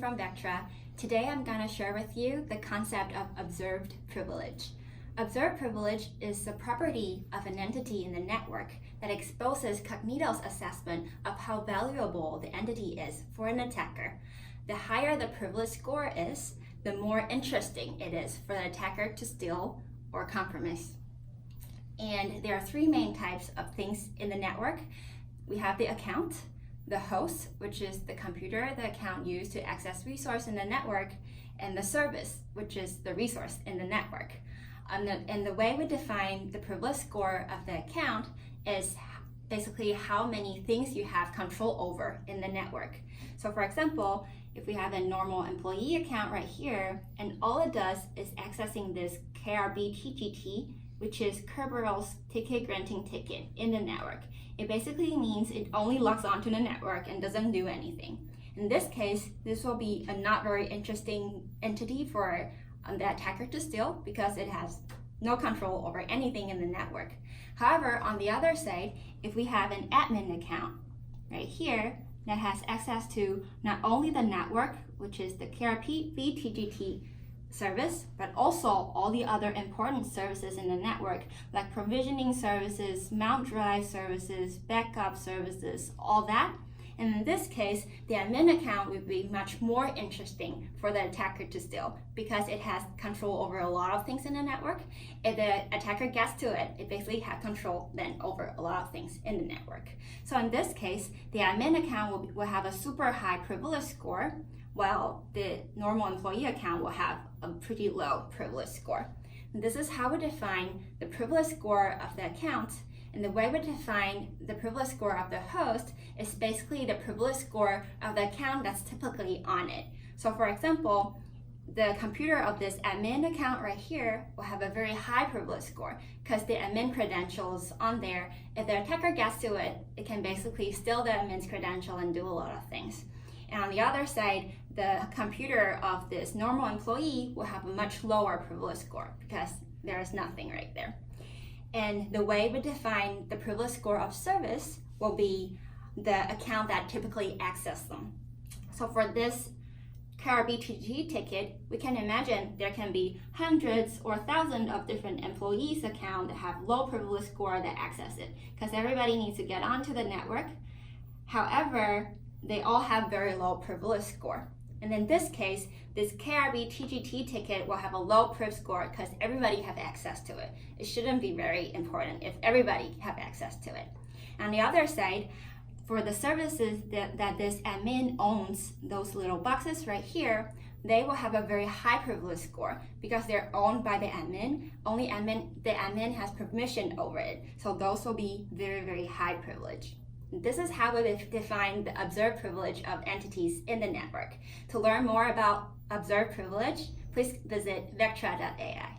from Vectra. Today I'm going to share with you the concept of observed privilege. Observed privilege is the property of an entity in the network that exposes Cognito's assessment of how valuable the entity is for an attacker. The higher the privilege score is, the more interesting it is for the attacker to steal or compromise. And there are three main types of things in the network. We have the account, the host, which is the computer the account used to access resource in the network, and the service, which is the resource in the network. And the way we define the privilege score of the account is basically how many things you have control over in the network. So for example, if we have a normal employee account right here, and all it does is accessing this KRB-TGT, which is Kerber's ticket granting ticket in the network. It basically means it only logs onto the network and doesn't do anything. In this case, this will be a not very interesting entity for the attacker to steal because it has no control over anything in the network. However, on the other side, if we have an admin account right here that has access to not only the network, which is the KRB-TGT service, but also all the other important services in the network, like provisioning services, mount drive services, backup services, all that. And in this case, the admin account would be much more interesting for the attacker to steal because it has control over a lot of things in the network. If the attacker gets to it, it basically has control then over a lot of things in the network. So in this case, the admin account will have a super high privilege score, while the normal employee account will have a pretty low privilege score. And this is how we define the privilege score of the account. And the way we define the privilege score of the host is basically the privilege score of the account that's typically on it. So for example, the computer of this admin account right here will have a very high privilege score because the admin credentials on there. If the attacker gets to it, it can basically steal the admin's credential and do a lot of things. And on the other side, the computer of this normal employee will have a much lower privilege score because there is nothing right there. And the way we define the privilege score of service will be the account that typically access them. So for this KRB-TGT ticket, we can imagine there can be hundreds or thousands of different employees' accounts that have low privilege score that access it because everybody needs to get onto the network. However, they all have very low privilege score. And in this case, this KRB-TGT ticket will have a low priv score because everybody have access to it. It shouldn't be very important if everybody have access to it. On the other side, for the services that this admin owns, those little boxes right here, they will have a very high privilege score because they're owned by the admin. The admin has permission over it. So those will be very, very high privilege. This is how we define the observed privilege of entities in the network. To learn more about observed privilege, please visit vectra.ai.